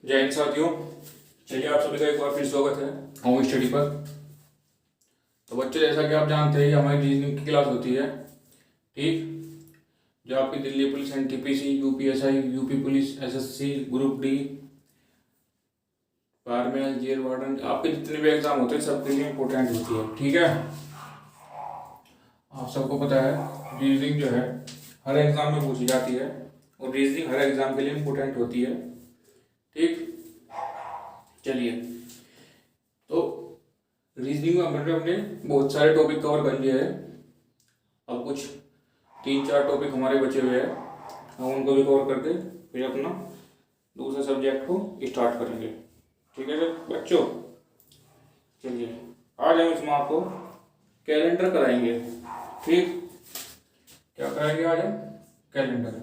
जय हिंद साथियों। चलिए आप सभी का एक बार फिर स्वागत है होम स्टडी पर। तो बच्चे, जैसा कि आप जानते हैं हमारी रीजनिंग की क्लास होती है, ठीक, जो आपकी Delhi police, NTPC, UPSI, UP police, SSC, group D, fireman, jail warden, आपके जितने भी एग्जाम होते हैं सबके लिए इम्पोर्टेंट होती है। ठीक है, आप सबको पता है रीजनिंग जो है हर एग्जाम में पूछी जाती है और रीजनिंग हर एग्जाम के लिए इम्पोर्टेंट होती है। ठीक, चलिए, तो रीजनिंग में हमने बहुत सारे टॉपिक कवर कर लिए हैं। अब कुछ 3-4 टॉपिक हमारे बचे हुए हैं, हम उनको भी कवर करके फिर अपना दूसरे सब्जेक्ट को स्टार्ट करेंगे। ठीक है सर बच्चों, चलिए आज हम इसमें आपको कैलेंडर कराएंगे। ठीक, क्या कराएंगे आज हम? कैलेंडर।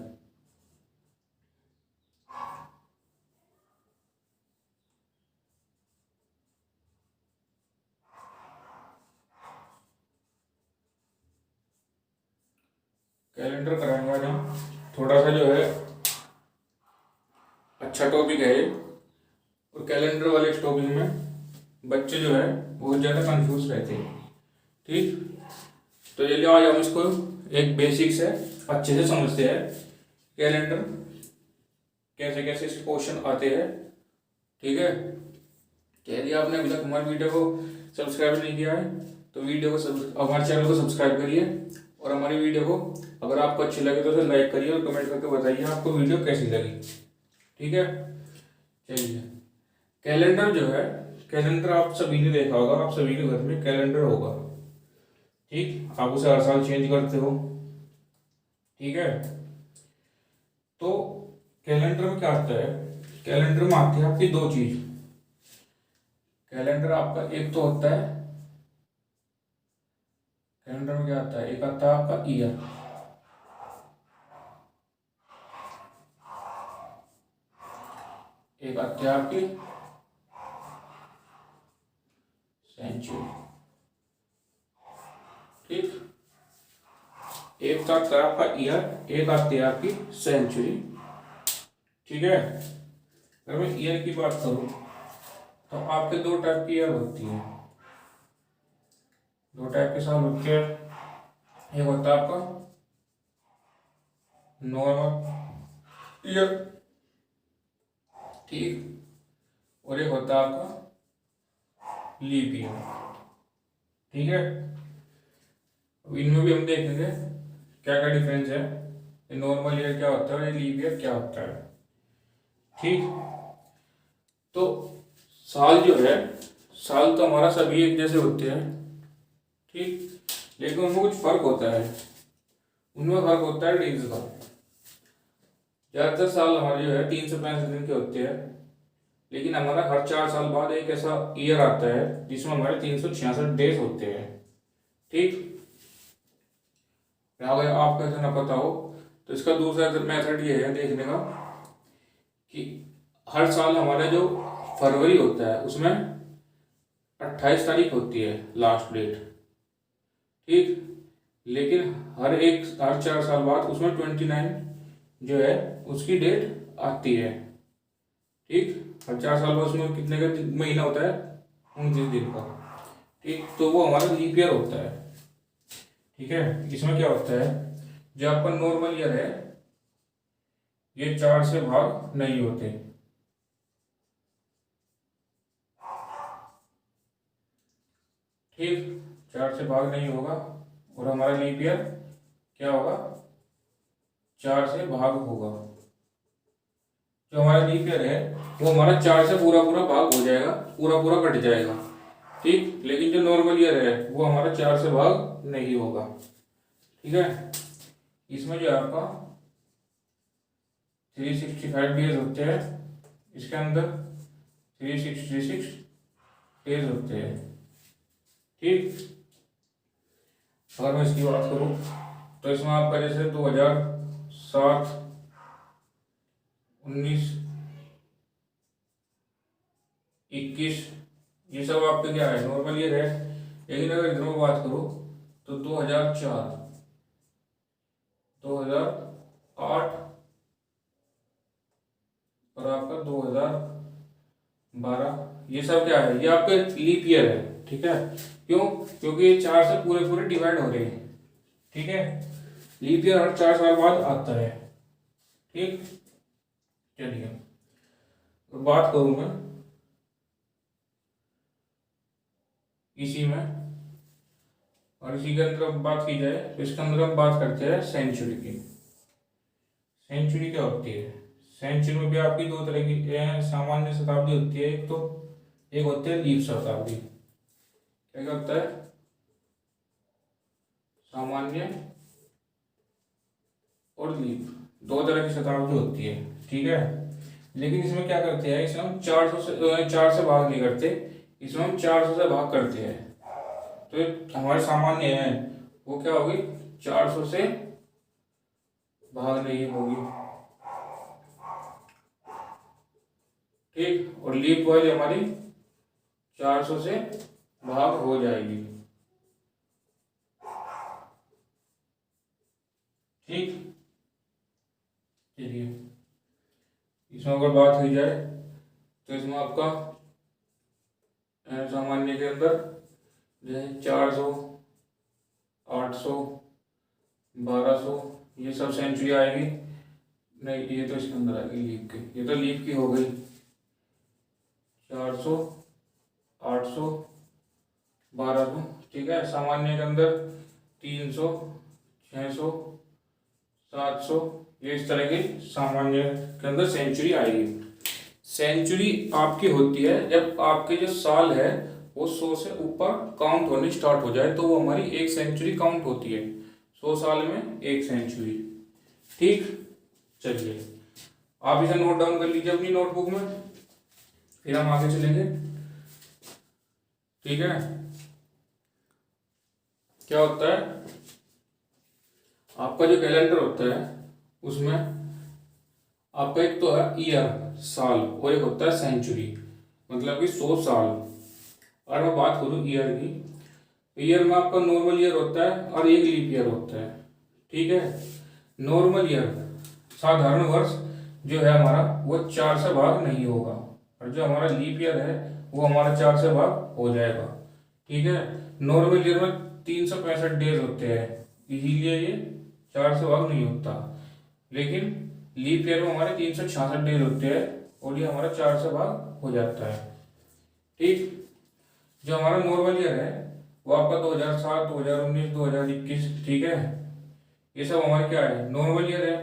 कैलेंडर कराएंगे आज हम। थोड़ा सा जो है अच्छा टॉपिक है ये, और कैलेंडर वाले इस टॉपिक में बच्चे जो है बहुत ज़्यादा कंफ्यूज रहते हैं। ठीक, तो चलिए आज हम इसको एक बेसिक से अच्छे से समझते हैं, कैलेंडर कैसे कैसे इसके क्वेश्चन आते हैं। ठीक है, यदि आपने अभी तक हमारे वीडियो को सब्सक्राइब नहीं किया है तो वीडियो को हमारे चैनल को सब्सक्राइब करिए, और हमारी वीडियो को अगर आपको अच्छी लगे तो उसे लाइक करिए और कमेंट करके बताइए आपको वीडियो कैसी लगी। ठीक है, चलिए, कैलेंडर जो है, कैलेंडर आप सभी ने देखा होगा, आप सभी के घर में कैलेंडर होगा। ठीक, आप उसे हर साल चेंज करते हो। ठीक है, तो कैलेंडर में क्या आता है? कैलेंडर में आती है आपकी दो चीज। कैलेंडर आपका एक तो होता है, कैलेंडर में क्या आता है, एक आता है आपका ईयर, एक आती है आपकी सेंचुरी। ठीक, एक तो आता है आपका ईयर, एक आती है आपकी सेंचुरी। ठीक है, अगर मैं ईयर की बात करूं तो आपके दो टाइप की ईयर होती है, दो टाइप के साल होते हैं। एक होता है आपका नॉर्मल ईयर, ठीक, और एक होता है आपका लीप ईयर। ठीक है, अब इनमें भी हम देखेंगे क्या क्या डिफरेंस है, ये नॉर्मल ईयर क्या होता है और ये लीप ईयर क्या होता है। ठीक, तो साल जो है, साल तो हमारा सभी एक जैसे होते हैं। ठीक, लेकिन उनमें कुछ फर्क होता है, उनमें फर्क होता है डेज का। ज्यादातर साल हमारे जो है 365 दिन के होते हैं, लेकिन हमारा हर 4 साल बाद एक ऐसा ईयर आता है जिसमें हमारे 366 डेज होते हैं। ठीक, अगर आपको ऐसा ना पता हो तो इसका दूसरा मेथड ये है देखने का कि हर साल हमारा जो फरवरी होता है उसमें 28 तारीख होती है लास्ट डेट। ठीक, लेकिन हर 4 साल बाद उसमें 29 जो है उसकी डेट आती है। ठीक, हर 4 साल बाद उसमें कितने का महीना होता है? 29 दिन का। ठीक, तो वो हमारा लीप ईयर होता है। ठीक है, इसमें क्या होता है, जो आपका नॉर्मल ईयर है ये 4 से भाग नहीं होते। ठीक, 4 से भाग नहीं होगा, और हमारा लीप ईयर क्या होगा? 4 से भाग होगा। जो हमारा लीप ईयर है वो हमारा 4 से पूरा पूरा भाग हो जाएगा, पूरा पूरा कट जाएगा। ठीक, लेकिन जो नॉर्मल ईयर है वो हमारा 4 से भाग नहीं होगा। ठीक है, इसमें जो आपका 365 डेज होते हैं, इसके अंदर 366 डेज होते हैं। ठीक, अगर मैं इसकी बात करूं तो इसमें आपका जैसे 2007, 19, 21 ये सब आपके क्या है, नॉर्मल ईयर है। लेकिन अगर इधर में बात करूं तो 2004, 2008 और आपका 2009 12, ये सब क्या है, ये आपके लीप ईयर है। ठीक है, क्यों? क्योंकि ये 4 से पूरे पूरे डिवाइड हो रहे हैं। ठीक है, लीप ईयर हर 4 साल बाद आता है। ठीक, चलिए तो बात करूं मैं इसी में, और इसी के अंदर अब बात की जाए तो इसके अंदर हम बात करते हैं सेंचुरी की। सेंचुरी क्या होती है? सेंचुरी में भी आपकी दो तरह की सामान्य शताब्दी होती है। एक तो एक होती है लीप शताब्दी। क्या क्या होता है? सामान्य और लीप, दो तरह की शताब्दी होती है। ठीक है, लेकिन इसमें क्या करते हैं, इसमें हम 4 से भाग नहीं करते, इसमें हम 400 से भाग करते हैं। तो हमारे सामान्य है वो क्या होगी, 400 से भाग नहीं होगी। ठीक, और लीप वाली हमारी 400 से भाग हो जाएगी। ठीक, चलिए इसमें अगर बात की जाए तो इसमें आपका सामान्य के अंदर जैसे 400, 800, 1200 ये सब सेंचुरी आएगी। नहीं, ये तो इसके अंदर आएगी लीप की, ये तो लीप की हो गई। 400, 800, 1200। ठीक है, सामान्य के अंदर 300, 600, 700, ये इस तरह की सामान्य के अंदर सेंचुरी आएगी। सेंचुरी आपकी होती है जब आपके जो साल है वो 100 से ऊपर काउंट होने स्टार्ट हो जाए, तो वो हमारी एक सेंचुरी काउंट होती है। 100 साल में एक सेंचुरी। ठीक, चलिए आप इसे नोट डाउन कर लीजिए अपनी नोटबुक में, फिर हम आगे चलेंगे। ठीक है, क्या होता है आपका जो कैलेंडर होता है उसमें आपका एक तो है ईयर, साल, और एक होता है सेंचुरी, मतलब कि 100 साल। और मैं बात करूँ ईयर की, ईयर में आपका नॉर्मल ईयर होता है और एक लीप ईयर होता है। ठीक है, नॉर्मल ईयर साधारण वर्ष जो है हमारा वो 4 से भाग नहीं होगा, और जो हमारा लीप ईयर है वो हमारा 4 से भाग हो जाएगा। ठीक है, नॉर्मल ईयर में 365 डेज होते हैं, इसीलिए ये 4 से भाग नहीं होता। लेकिन लीप ईयर में हमारे 366 डेज होते हैं और ये हमारा 4 से भाग हो जाता है। ठीक, जो हमारा नॉर्मल ईयर है वो आपका 2007, 2019, 2021। ठीक है, ये सब हमारे क्या है, नॉर्मल ईयर है।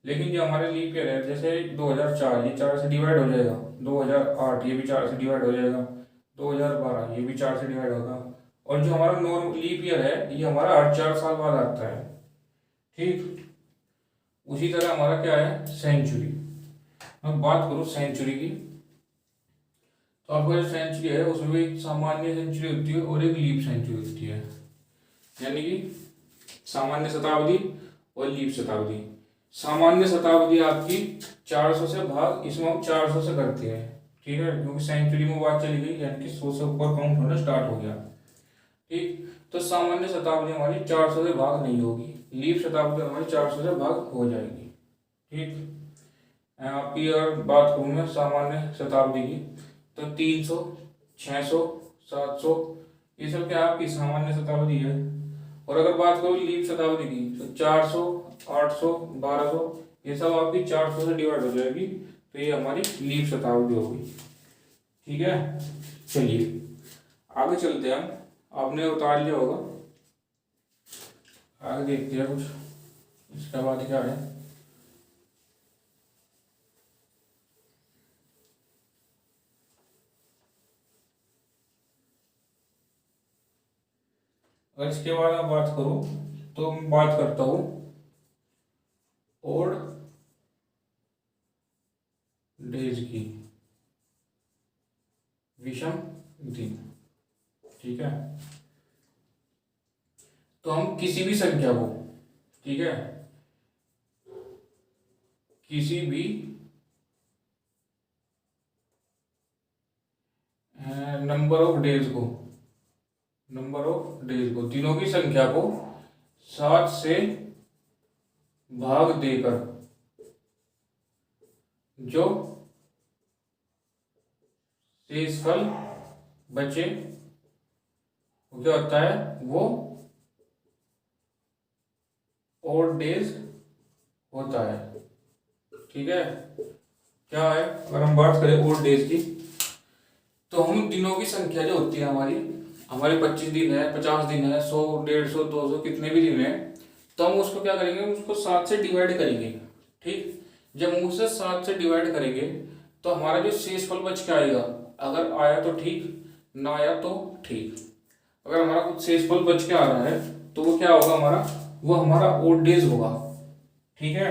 लेकिन जो हमारे लीप ईयर है, जैसे 2004 ये 4 से डिवाइड हो जाएगा, 2008 ये भी 4 से डिवाइड हो जाएगा, 2012 ये भी 4 से डिवाइड होगा, और जो हमारा नॉर्मल लीप ईयर है ये हमारा हर 4 साल बाद आता है। ठीक, उसी तरह हमारा क्या है, सेंचुरी। मैं बात करूँ सेंचुरी की, तो आपका जो सेंचुरी है उसमें भी एक सामान्य सेंचुरी होती है और एक लीप सेंचुरी होती है, यानी कि सामान्य शताब्दी और लीप शताब्दी। सामान्य शताब्दी आपकी 400 से भाग, इसमें हम 400 से करते हैं। ठीक है, क्योंकि सेंचुरी में बात चली गई, यानी कि 100 से ऊपर काउंट होना स्टार्ट हो गया। ठीक, तो सामान्य शताब्दी हमारी 400 से भाग नहीं होगी, लीप शताब्दी हमारी 400 से भाग हो जाएगी। ठीक, आपकी अगर बात करूँ मैं सामान्य शताब्दी की, तो 300, 600, 700 ये सब क्या आपकी सामान्य शताब्दी है। और अगर बात करूँ लीप शताब्दी की, तो 400, 800, 1200 ये सब आपकी 400 से डिवाइड हो जाएगी, तो ये हमारी लीप शताब्दी होगी। ठीक है, चलिए आगे चलते हैं हम, आपने उतार लिया होगा, आगे देखते हैं कुछ इसके बाद क्या है। अगर इसके बाद मैं बात करूं तो मैं बात करता हूं ओड डेज की, विषम दिन। ठीक है, तो हम किसी भी संख्या को, ठीक है, किसी भी नंबर ऑफ डेज को, दिनों की संख्या को 7 से भाग देकर जो शेषफल बचे वो क्या होता है, वो ओड डेज होता है। ठीक है, क्या है, अगर हम बात करें ओड डेज की, तो हम दिनों की संख्या जो होती है हमारी, हमारे 25 दिन है, 50 दिन है, 100, 150, 200, कितने भी दिन है, तो हम उसको क्या करेंगे, उसको 7 से डिवाइड करेंगे। ठीक, जब हम उसे 7 से डिवाइड करेंगे तो हमारा जो शेषफल बच के आएगा, अगर आया तो ठीक, ना आया तो ठीक। अगर हमारा कुछ शेषफल बच के आ रहा है तो वो क्या होगा हमारा, वो हमारा ओड डेज होगा। ठीक है,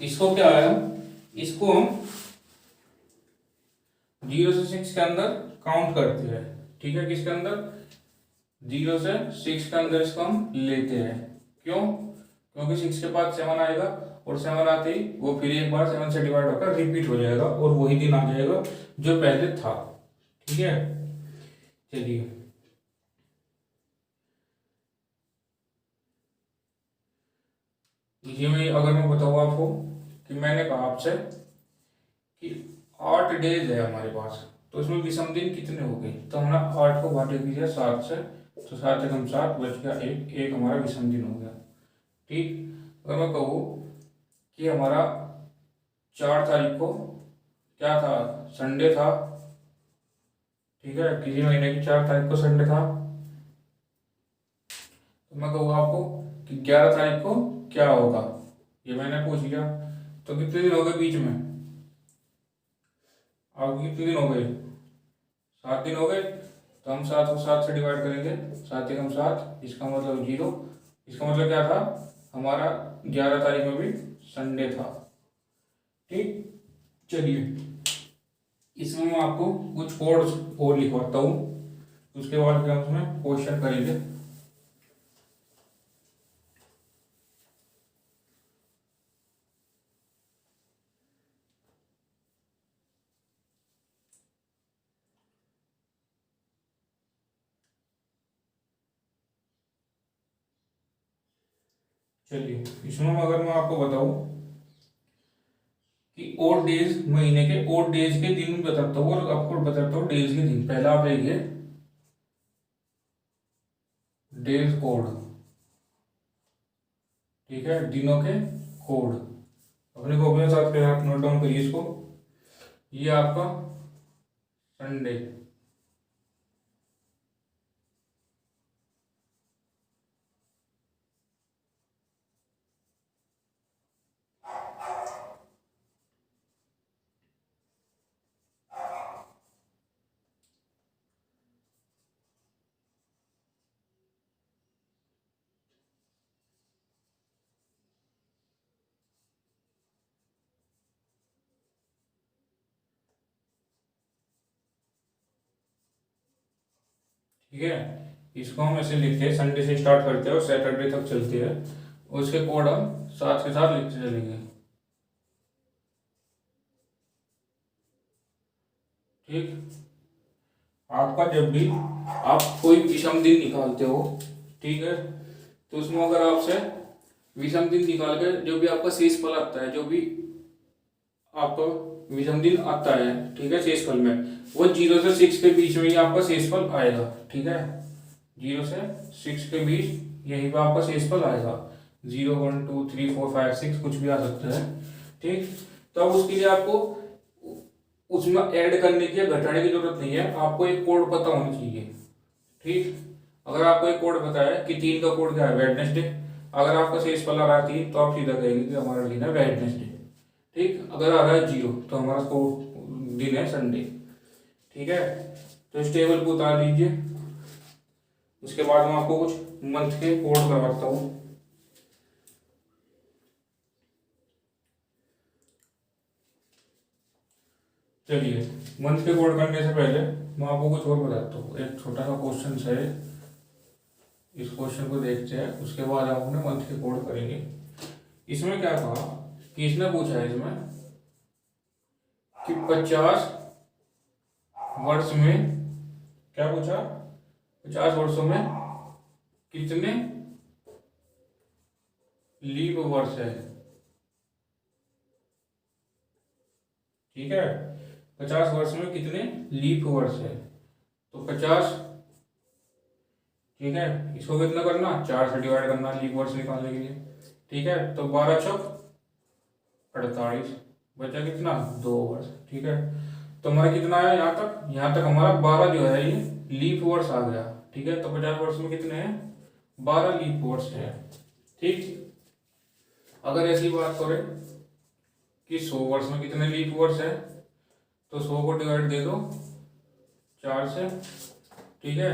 इसको क्या है, इसको हम 0 से 6 के अंदर काउंट करते हैं। ठीक है, किसके अंदर, 0 से 6 के अंदर इसको हम लेते हैं। क्यों, क्योंकि 6 के बाद 7 आएगा और 7 आते ही वो फिर एक बार 7 से डिवाइड होकर रिपीट हो जाएगा और वही दिन आ जाएगा जो पहले था। ठीक है, चलिए ये में अगर मैं बताऊँ आपको कि मैंने कहा आपसे कि 8 डेज है हमारे पास, तो इसमें विषम दिन कितने हो गए, तो हमने 8 को बांटे कीजिए 7 से, तो 7 एकम 7 बच गया एक, एक हमारा विषम दिन हो गया। ठीक, अगर मैं कहूँ कि हमारा 4 तारीख को क्या था, संडे था। ठीक है, किसी महीने की 4 तारीख को संडे था, तो मैं कहूँ आपको कि 11 तारीख को क्या होगा, ये मैंने पूछ लिया। तो कितने दिन हो गए बीच में, आपको कितने दिन हो गए, 7 दिन हो गए। तो हम 7 को 7 से डिवाइड करेंगे, 7 एकम 7, इसका मतलब 0। इसका मतलब क्या था, हमारा 11 तारीख में भी संडे था। ठीक, चलिए इसमें मैं आपको कुछ कोड्स और लिखवाता हूँ, उसके बाद फिर हम उसमें क्वेश्चन करेंगे। चलिए इसमें अगर मैं आपको बताऊं कि ओड डेज, महीने के ओड डेज के दिन बताता हूँ और आपको बताता हूँ डेज के दिन। पहला आप देखिए डेज कोड। ठीक है, दिनों के कोड अपने कॉपी में साथ आप नोट डाउन करिए इसको। ये आपका संडे, ठीक है, इसको हम ऐसे लिखते हैं, संडे से स्टार्ट करते हैं और सैटरडे तक चलते हैं, और उसके कोड हम साथ के साथ लिखते चलेंगे। ठीक, आपका जब भी आप कोई विषम दिन निकालते हो, ठीक है, तो उसमें अगर आपसे विषम दिन निकाल कर जो भी आपका शेषफल आता है, जो भी आपका विषम दिन आता है, ठीक है, शेषफल में वो 0 से 6 के बीच में ही आपका शेषफल आएगा। ठीक है, 0 से 6 के बीच यहीं पर आपका शेषफल आएगा। 0, 1, 2, 3, 4, 5, 6 कुछ भी आ सकता है। ठीक, तो अब उसके लिए आपको उसमें ऐड करने की या घटाने की जरूरत नहीं है, आपको एक कोड पता होनी चाहिए। ठीक, अगर आपको एक कोड पता है कि 3 का कोड क्या है, वेडनेसडे, अगर आपका शेषफल आ रहा है 3 तो आप सीधा कहेंगे कि हमारा दिन है वेडनेसडे। ठीक, अगर आ रहा है 0 तो हमारा दिन है संडे। ठीक है, तो इस टेबल को उतार लीजिए। उसके बाद मैं आपको कुछ मंथ के कोड करवाता हूँ। चलिए मंथ के कोड करने से पहले मैं आपको कुछ और बताता हूँ। एक छोटा सा क्वेश्चन है, इस क्वेश्चन को देखते हैं, उसके बाद हम अपने मंथ के कोड करेंगे। इसमें क्या कहा कि इसने पूछा है इसमें कि 50 वर्ष में, क्या पूछा, 50 वर्षों में कितने लीप वर्ष है। ठीक है, 50 वर्ष में कितने लीप वर्ष है, तो 50, ठीक है, इसको कितना करना, 4 से डिवाइड करना लीप वर्ष निकालने के लिए, ठीक है। तो 12 चौक 48, बचा कितना 2 वर्ष, ठीक है। तो हमारा कितना आया यहाँ तक, हमारा 12 जो है ये लीप वर्ष आ गया, ठीक है। तो 50 वर्ष में कितने हैं, 12 लीप वर्ष है, ठीक। अगर ऐसी बात करें कि 100 वर्ष में कितने लीप वर्ष है, तो 100 को डिवाइड दे दो 4 से, ठीक है।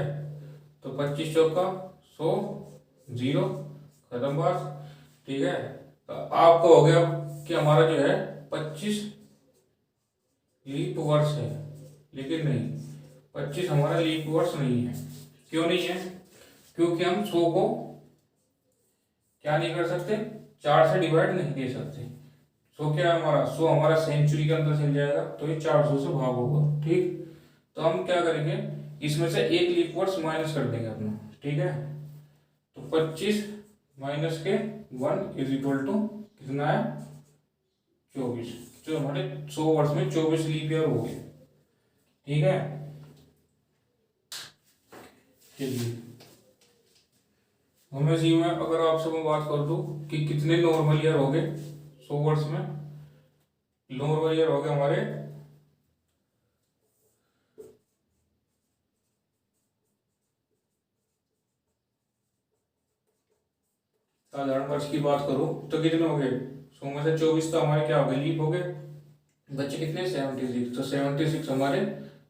तो 25 चौका 100, 0, खत्म बात, ठीक है। तो आपको हो गया कि हमारा जो है 25 लीप वर्ष है, लेकिन नहीं, 25 हमारा लीप वर्ष नहीं है। क्यों नहीं है, क्योंकि हम 100 को क्या नहीं कर सकते, 4 से डिवाइड नहीं दे सकते। 100 क्या है हमारा, 100 हमारा सेंचुरी के अंदर चल जाएगा, तो ये 400 से भाग होगा, ठीक। तो हम क्या करेंगे, इसमें से एक लीप वर्ष माइनस कर देंगे अपना, ठीक है। तो 25 माइनस के 1 इज इक्वल टू कितना है, 24, जो हमारे 100 वर्ष में 24 लीप ईयर हो गए, ठीक है। चलिए हमें इसी में अगर आपसे मैं बात कर दूं कि कितने नॉर्मल ईयर हो गए 100 वर्ष में, नॉर्मल ईयर हो गए हमारे 1,000 वर्ष की बात करूं तो कितने हो गए, 100 में से 24 तो हमारे क्या हो गए, लीप हो गए, बच्चे कितने 76, तो 76 हमारे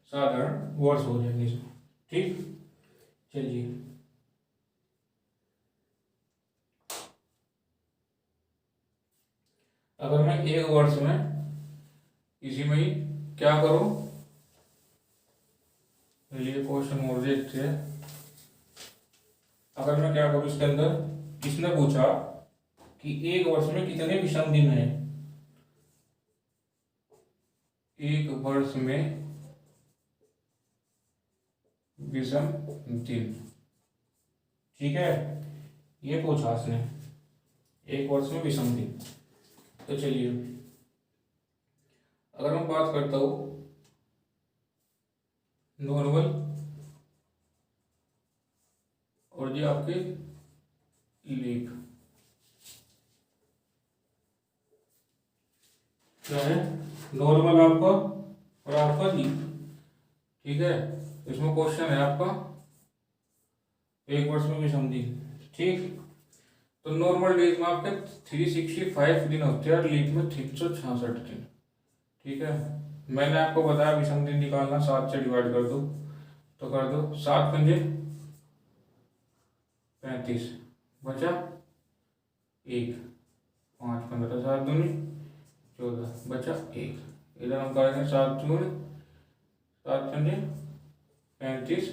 साधारण वर्ष हो जाएंगे इसमें, ठीक। चलिए अगर मैं एक वर्ष में इसी में ही क्या करूं, ये क्वेश्चन और देखते हैं। अगर मैं क्या करूं इसके अंदर, इसने पूछा कि एक वर्ष में कितने विषम दिन हैं, एक वर्ष में विषम दिन, ठीक है, ये पूछा इसने, एक वर्ष में विषम दिन। तो चलिए अगर मैं बात करता हूं नॉर्मल और ये आपके लीप, क्या है, नॉर्मल आपका और आपका लीप, ठीक है। इसमें क्वेश्चन है आपका एक वर्ष में विषम दिन, ठीक। तो नॉर्मल डेज में आपके 365 दिन होते हैं और लीप में 366 दिन, ठीक है। मैंने आपको बताया विषम दिन निकालना, 7 से डिवाइड कर दो, तो कर दो 7 पंजे 35, बचा 1, 5 15 7 दूनी 14, बचा 1, इधर हम करेंगे 7 दूनी 7 पंजे 35,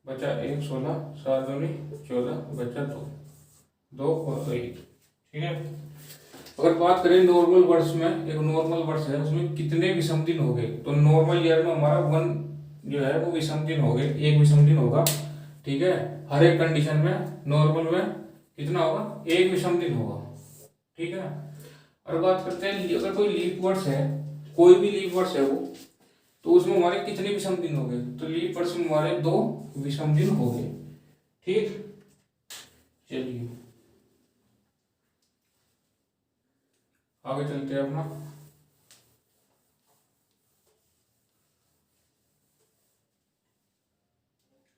बचा 1 16, 7 दूनी 14, बचा 2 और 1, ठीक है। अगर बात करें नॉर्मल वर्ष में, एक नॉर्मल वर्ष है उसमें कितने विषम दिन हो गए, तो नॉर्मल ईयर में हमारा 1 जो है वो विषम दिन हो गए, एक विषम दिन होगा, ठीक है। हर एक कंडीशन में नॉर्मल में कितना होगा, एक विषम दिन होगा, ठीक है। और बात करते हैं अगर कोई लीप वर्ष है, कोई भी लीप वर्ष है वो, तो उसमें हमारे कितने विषम दिन हो गए, तो लीप वर्ष में हमारे 2 विषम दिन हो गए, ठीक। चलिए आगे चलते हैं अपना।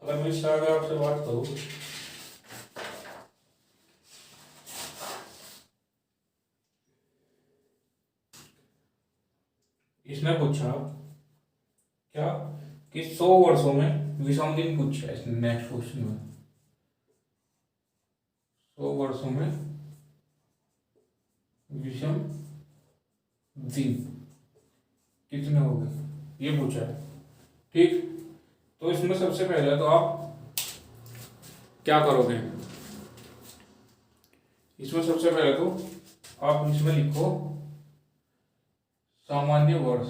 अगर मैं इससे आगे आपसे बात करूं, इसने पूछा क्या कि 100 वर्षों में विषम दिन पूछा है इसने, नेक्स्ट क्वेश्चन में 100 वर्षों में विषम दिन कितने हो गए ये पूछा है, ठीक। तो इसमें सबसे पहले तो आप क्या करोगे, इसमें सबसे पहले तो आप इसमें लिखो सामान्य वर्ष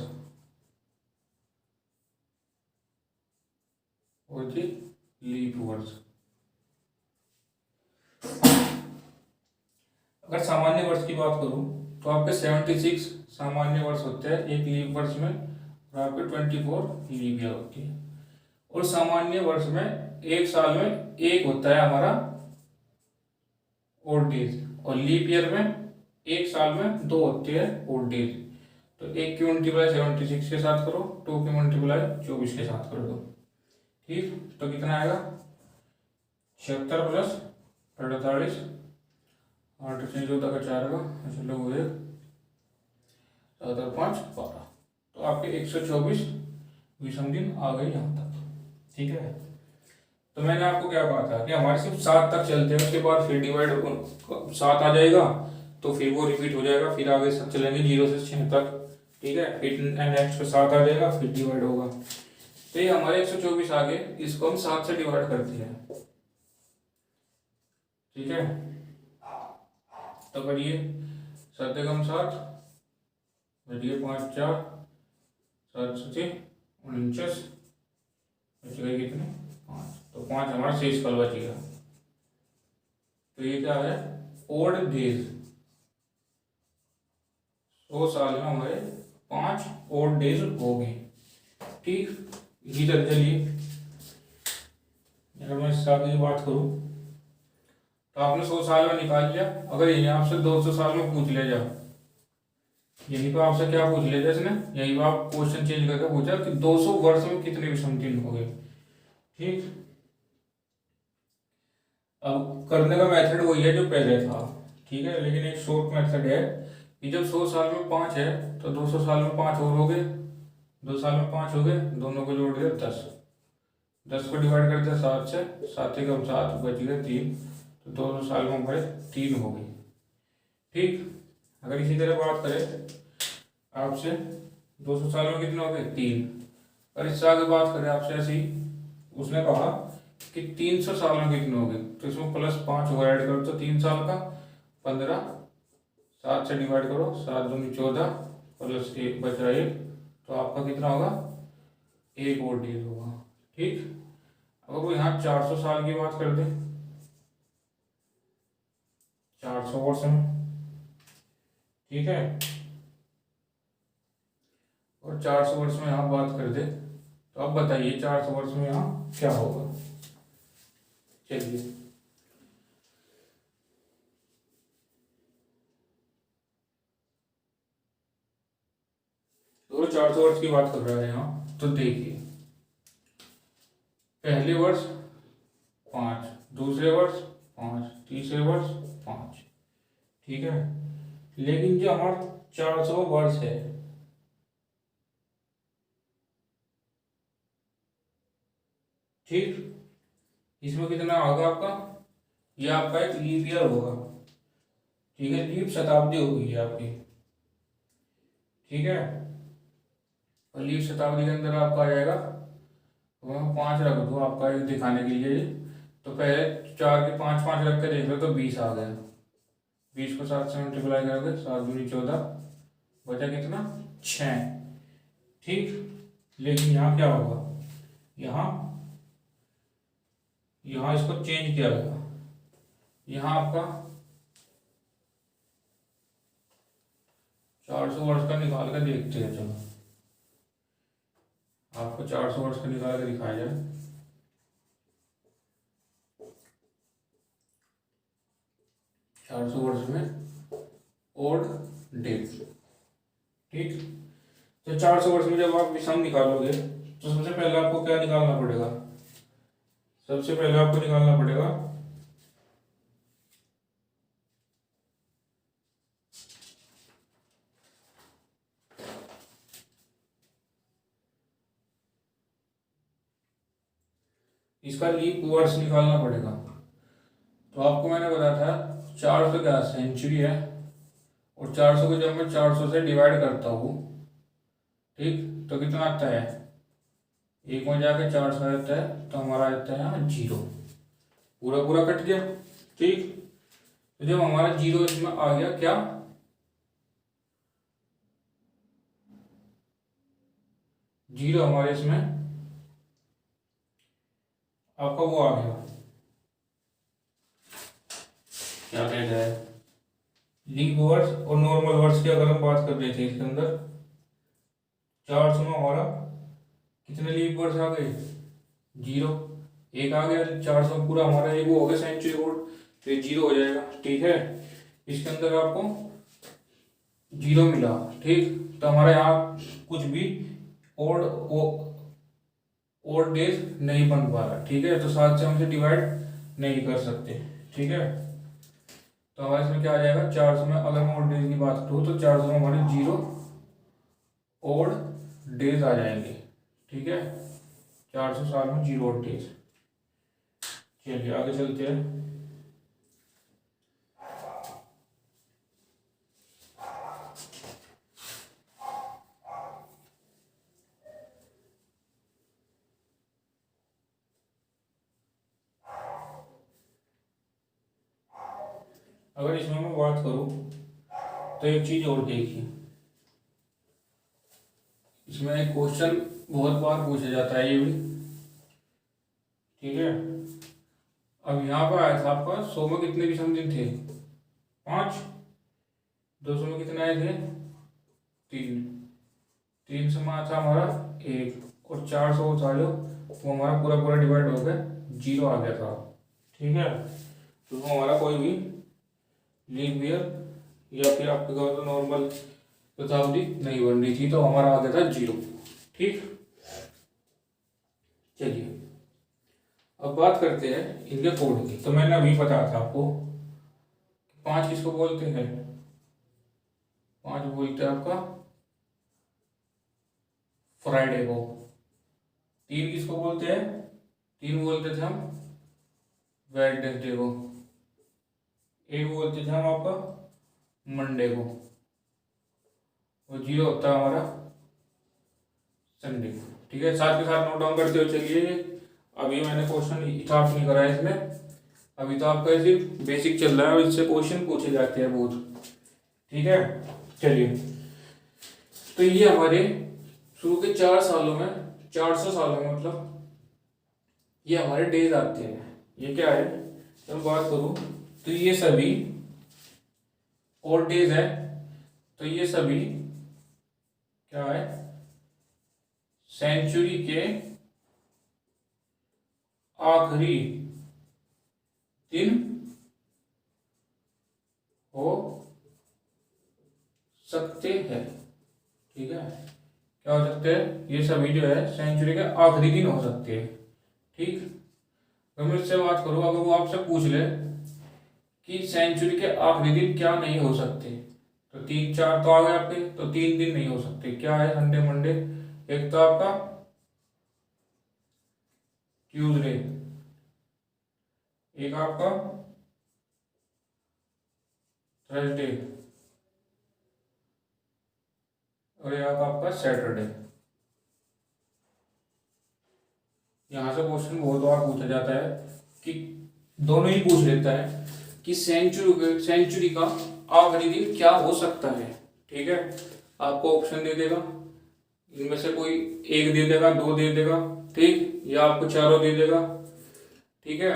और जी लीप वर्ष। अगर सामान्य वर्ष की बात करूं तो आपके 76 सामान्य वर्ष होते हैं एक लीप वर्ष में, और आपके 24 लीप ईयर होती है। और सामान्य वर्ष में एक साल में एक होता है हमारा ओड डेज, और लीप ईयर में एक साल में दो होते हैं ओड डेज। तो एक की मल्टीप्लाई 76 के साथ करो, 2 की मल्टीप्लाई 24 के साथ कर दो। ठीक, तो कितना आएगा 76 प्लस 48, 8 से 14 का 4 का, चलो वो 1 7 और 5 12, तो आपके 124 विषम दिन आ गए यहाँ तक। ठीक है, तो मैंने आपको क्या कहा था कि हमारे सिर्फ 7 तक चलते हैं, उसके बाद फिर डिवाइड 7 आ जाएगा तो फिर वो रिपीट हो जाएगा, फिर आगे सब चलेंगे 0 से 6 तक। ठीक है, फिर नेक्स्ट पे 7 आ जाएगा, फिर डिवाइड होगा। तो ये हमारे 124 आ गए, इसको हम 7 से डिवाइड करते हैं। ठीक है, तो करिए 7 एकम 7, बचिए 5 4 7 7 49, बच गए कितने 5, तो 5 हमारा शेष फल बच गया। तो ये क्या है ओड डेज, 100 साल में हमारे 5 ओड डेज हो गए। ठीक, इसी तरह चलिए अगर मैं इससे आगे की बात करूं तो आपने 100 साल में निकाल लिया। अगर यही आपसे 200 साल में पूछ लिया जाए, यहीं पर आपसे क्या पूछ लिया जाए इसने, यहीं पर आप क्वेश्चन चेंज करके पूछा कि 200 वर्ष में कितने विषम दिन हो गए। ठीक, अब करने का मेथड वही है जो पहले था। ठीक है, लेकिन एक शॉर्ट मेथड है कि जब 100 साल में 5 है तो 200 साल में 5 और हो गए, 2 साल में 5 हो गए, दोनों को जोड़ दिया 10, 10 को डिवाइड कर दिया 7 से, 7 एकम 7 बच गए 3, तो 200 साल में हमारे 3 हो गई। ठीक, अगर इसी तरह बात करें आपसे 200 साल में कितने हो गए 3, और इससे आगे बात करें आपसे ऐसी, उसने कहा कि 300 साल में कितने हो गए, तो इसमें प्लस 5 और ऐड करो तो 3 साल का 15, 7 से डिवाइड करो, 7 दूनी 14 प्लस 1 बचा 1, तो आपका कितना होगा 1 और डेज होगा। ठीक, अगर वो यहाँ 400 साल की बात कर दे, 400 वर्ष में, ठीक है, और 400 वर्ष में यहाँ बात कर दे, तो अब बताइए 400 वर्ष में यहाँ क्या होगा। चलिए तो 400 वर्ष की बात कर रहे हैं यहाँ, तो देखिए पहले वर्ष 5, दूसरे वर्ष 5, तीसरे वर्ष 5। ठीक है, लेकिन जो हमारा 400 वर्ष है, ठीक, इसमें कितना होगा आपका, ये आपका एक लीप ईयर होगा। ठीक है, लीप शताब्दी होगी आपकी। ठीक है, और लीप शताब्दी के अंदर आपका आ जाएगा, वहाँ 5 रख दो आपका एक दिखाने के लिए, तो पहले 4 के 5 5 रख के देख लो तो 20 आ गया, 20 को 7 से मल्टीप्लाई करोगे, 7 दूनी 14, बचा कितना 6। ठीक, लेकिन यहाँ क्या होगा, यहाँ इसको चेंज किया गया, यहाँ आपका 400 वर्ष का निकाल कर देखते हैं। चलो आपको 400 वर्ष का निकाल कर दिखाया जाए, 400 वर्ष में ओड डेज। ठीक, तो 400 वर्ष में जब आप विषम निकालोगे तो सबसे पहले आपको क्या निकालना पड़ेगा, सबसे पहले आपको निकालना पड़ेगा इसका लीप वर्ष निकालना पड़ेगा। तो आपको मैंने बताया था 400 क्या सेंचुरी है, और 400 को जब मैं 400 से डिवाइड करता हूँ, ठीक, तो कितना आता है, एक में जाके 400 आता है, तो हमारा आता है यहाँ 0, पूरा पूरा कट गया। ठीक, तो जब हमारा 0 इसमें आ गया, क्या 0 हमारे इसमें आपका वो आ गया, क्या कहते हैं लीप वर्ष और नॉर्मल वर्ष की अगर हम बात कर रहे थे इसके अंदर, 400 में हमारा कितने लीप वर्ष आ गए, 0, एक आ गया। 400 पूरा हमारा एक वो हो गया सेंचुरी कोड, तो ये 0 हो जाएगा। ठीक है, इसके अंदर आपको 0 मिला। ठीक, तो हमारा यहाँ कुछ भी ओड डेज नहीं बन पा रहा। ठीक है, तो 7 से हम इसे डिवाइड नहीं कर सकते। ठीक है, तो हमारे इसमें क्या आ जाएगा, 400 में अगर मैं ओड डेज की बात करूँ तो 400 में हमारे 0 ओड डेज आ जाएंगे। ठीक है, 400 साल में 0 ओड डेज। चलिए आगे चलते हैं। अगर इसमें मैं बात करूं तो एक चीज और देखिए, इसमें एक क्वेश्चन बहुत बार पूछा जाता है ये भी। ठीक है, अब यहाँ पर आया था आपका 100 में कितने विषम दिन थे, 5। 200 में कितने आए थे, 3। 300 में आया था हमारा 1, और 400 था जो वो हमारा पूरा पूरा डिवाइड हो गया, 0 आ गया था। ठीक है, तो वो हमारा कोई भी लीप ईयर या फिर आपके कहो तो नॉर्मल शताब्दी नहीं बन रही थी, तो हमारा आ गया था 0। ठीक, चलिए अब बात करते हैं इनके कोड की। तो मैंने अभी बताया था आपको 5 किसको बोलते हैं, 5 बोलते हैं आपका फ्राइडे को। 3 किसको बोलते हैं, 3 बोलते थे हम वेडनेसडे को। 1 बोलते थे हम आपका मंडे को, और 0 होता है हमारा संडे को। ठीक है, साथ के साथ नोट डाउन करते हो। चलिए अभी मैंने क्वेश्चन इताफ नहीं करा इसमें, अभी तो आपका सिर्फ बेसिक चल रहा है और इससे क्वेश्चन पूछे जाते हैं बहुत। ठीक है, चलिए तो ये हमारे शुरू के 4 सालों में, 400 सालों में मतलब ये हमारे डेज आते हैं। ये क्या है, तो मैं बात करूं तो ये सभी और डेज है, तो ये सभी क्या है, सेंचुरी के आखिरी दिन हो सकते हैं। ठीक है, क्या हो सकते हैं, ये सभी जो है सेंचुरी के आखिरी दिन हो सकते हैं। ठीक, तो मैं इससे बात करूं, अगर वो आपसे पूछ ले कि सेंचुरी के आखिरी दिन क्या नहीं हो सकते, तो 3 4 तो आ गए आपके, तो 3 दिन नहीं हो सकते। क्या है, संडे मंडे, एक तो आपका ट्यूसडे, एक आपका थर्सडे, और एक आपका सैटरडे। यहां से क्वेश्चन बहुत बार पूछा जाता है कि दोनों ही पूछ लेता है कि सेंचुरी का आखिरी दिन क्या हो सकता है। ठीक है, आपको ऑप्शन दे देगा, इनमें से कोई एक दे देगा, 2 दे देगा, ठीक, या आपको चारों दे देगा। ठीक है,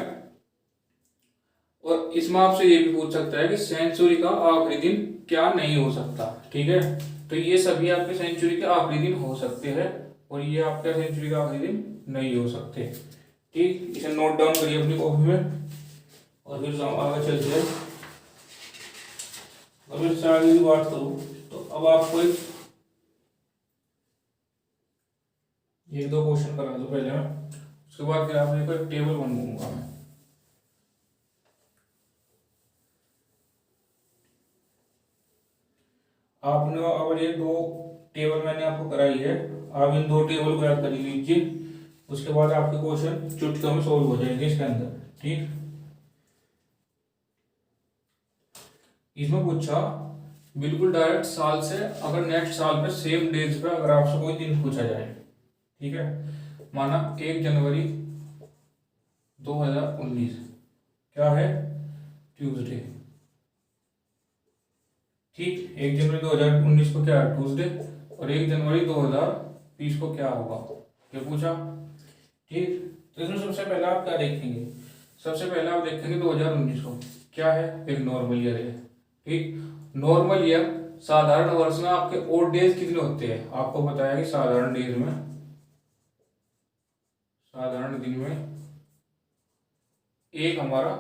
और इसमें आपसे ये भी पूछ सकता है कि सेंचुरी का आखिरी दिन क्या नहीं हो सकता। ठीक है, तो ये सभी आपके सेंचुरी के आखिरी दिन हो सकते हैं, और ये आपके सेंचुरी का आखिरी दिन नहीं हो सकते। ठीक, इसे नोट डाउन करिए अपनी कॉपी में, और फिर आगे चलते हैं। अगर इससे आगे की बात करूं तो अब आपको एक 2 क्वेश्चन करा दो पहले मैं, उसके बाद फिर आपने एक टेबल बनवाऊंगा मैं। आपने अगर ये 2 टेबल मैंने आपको कराई है, आप इन 2 टेबल को याद कर लीजिए, उसके बाद आपके क्वेश्चन चुटकियों में सोल्व हो जाएंगे इसके अंदर। ठीक, इसमें पूछा बिल्कुल डायरेक्ट साल से, अगर नेक्स्ट साल में सेम डेज पे अगर आपसे कोई दिन पूछा जाए। ठीक है, माना 1 जनवरी 2019 क्या है, ट्यूसडे। ठीक, 1 जनवरी 2019 को क्या है, ट्यूसडे, और 1 जनवरी 2020 को क्या होगा, ये पूछा। ठीक, तो इसमें सबसे पहले आप क्या देखेंगे, सबसे पहले आप देखेंगे 2019 को क्या है, एक नॉर्मल ईयर है। ठीक, नॉर्मल ईयर साधारण वर्ष में आपके ओड डेज कितने होते हैं, आपको बताया कि साधारण डेज में, साधारण दिन में एक हमारा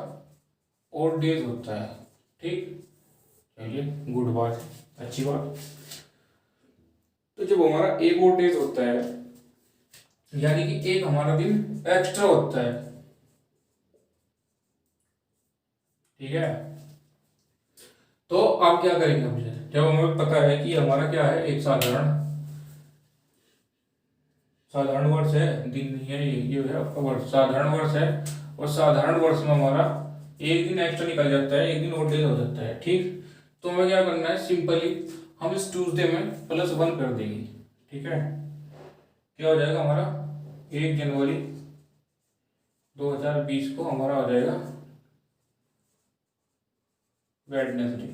ओड डेज होता है। ठीक, चलिए गुड बात, अच्छी बात। तो जब हमारा एक ओड डेज होता है यानी कि एक हमारा दिन एक्स्ट्रा होता है। ठीक है, तो आप क्या करेंगे, मुझे जब हमें पता है कि हमारा क्या है, एक साधारण साधारण वर्ष है, दिन नहीं है, ये है आपका वर्ष, साधारण वर्ष है, और साधारण वर्ष में हमारा एक दिन एक्स्ट्रा निकल जाता है, एक दिन ओड डेज हो जाता है। ठीक, तो हमें क्या करना है, सिंपली हम इस ट्यूसडे में +1 कर देंगे। ठीक है, क्या हो जाएगा हमारा, 1 जनवरी 2020 को हमारा हो जाएगा वेडनेसडे।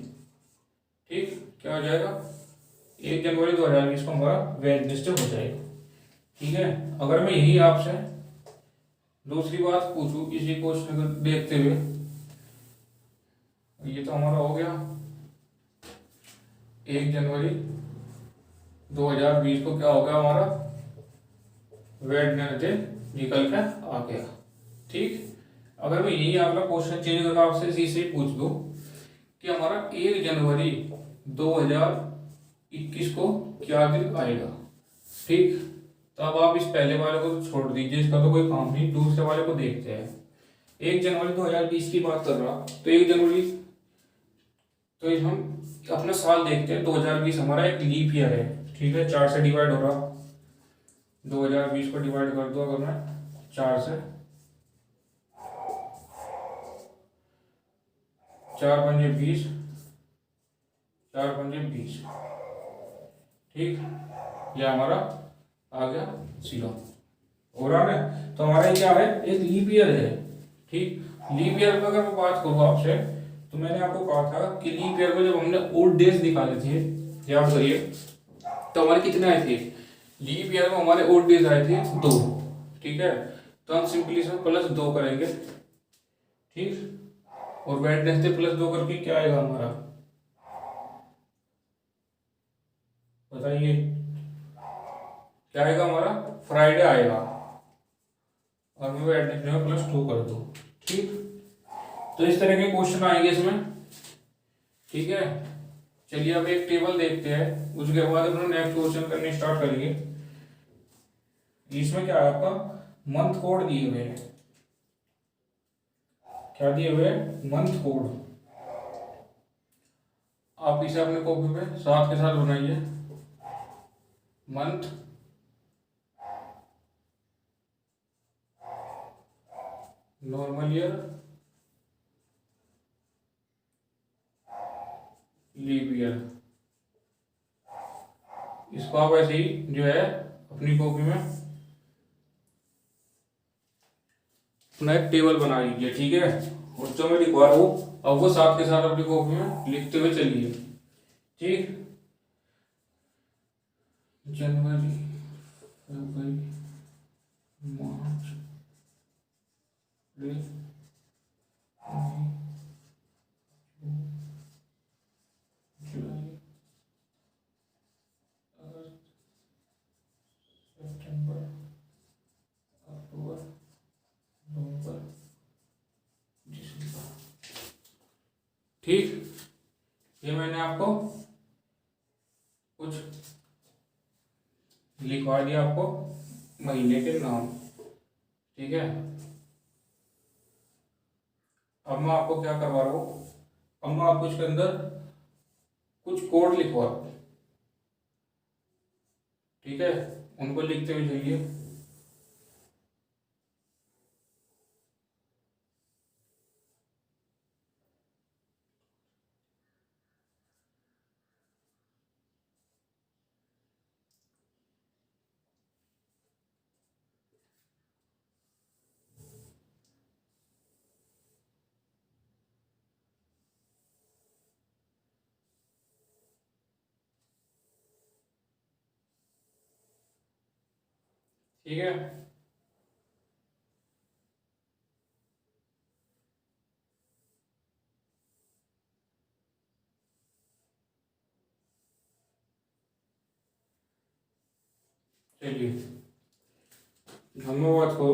ठीक, क्या हो जाएगा, 1 जनवरी 2020 को हमारा वेडनेसडे हो जाएगा। ठीक है, अगर मैं यही आपसे दूसरी बात पूछूं इसी क्वेश्चन को देखते हुए, ये तो हमारा हो गया 1 जनवरी 2020 को क्या हो गया हमारा वेडनेसडे निकल के आ गया। ठीक, अगर मैं यही आपका क्वेश्चन चेंज करके आपसे इसी से पूछ दूं कि हमारा 1 जनवरी 2021 को क्या दिन आएगा। ठीक, तो अब आप इस पहले वाले को तो छोड़ दीजिए, इसका तो कोई काम नहीं, दूसरे वाले को देखते हैं। 1 जनवरी 2020 की बात कर रहा, तो 1 जनवरी, तो ये हम अपना साल देखते हैं। 2020 हमारा एक लीप ईयर है। ठीक है, 4 से डिवाइड हो रहा, 2020 को डिवाइड कर दो अगर मैं 4 से, 4×5 = 20, 4×5 = 20। ठीक, यह हमारा आ गया 0 हो रहा है। तो हमारा क्या है, एक लीप ईयर है। ठीक, लीप ईयर में अगर मैं बात करूँ आपसे, तो मैंने आपको कहा था कि लीप ईयर में जब हमने ओड डेज निकाले थे, याद करिए, तो हमारे कितने आए थे, लीप ईयर में हमारे ओड डेज आए थे 2। ठीक है, तो हम सिंपली इसमें +2 करेंगे। ठीक, और वेडनेसडे +2 करके क्या आएगा हमारा, बताइए क्या आएगा हमारा, फ्राइडे आएगा, और मैं वेडनेसडे में +2 कर दूं। ठीक, तो इस तरह के क्वेश्चन आएंगे इसमें। ठीक है, चलिए अब एक टेबल देखते हैं, उसके बाद हम नेक्स्ट क्वेश्चन करने स्टार्ट करेंगे। इसमें क्या है, आपका मंथ कोड दिए हुए हैं, क्या दिए हुए हैं, मंथ कोड। आप इसे अपने कॉपी पे साथ के साथ बनाइए, month, normal year, leap year. इसको आप ऐसे ही जो है अपनी कॉपी में अपना एक टेबल बना लीजिए। ठीक है, और जो मैं लिखवा रहा हूँ अब वो साथ के साथ अपनी कॉपी में लिखते हुए चलिए। ठीक, जनवरी, फरवरी, मार्च, अप्रैल, मई, जुलाई, अगस्त, सितंबर, अक्टूबर, नवंबर, दिसंबर। ठीक, ये मैंने आपको कुछ लिखवा दिया, आपको महीने के नाम। ठीक है, अब मैं आपको क्या करवा रहा हूँ, अब मैं आपको इसके अंदर कुछ कोड लिखवा रहा हूँ। ठीक है, उनको लिखते हुए चलिए। ठीक है, चलिए हमें बात करो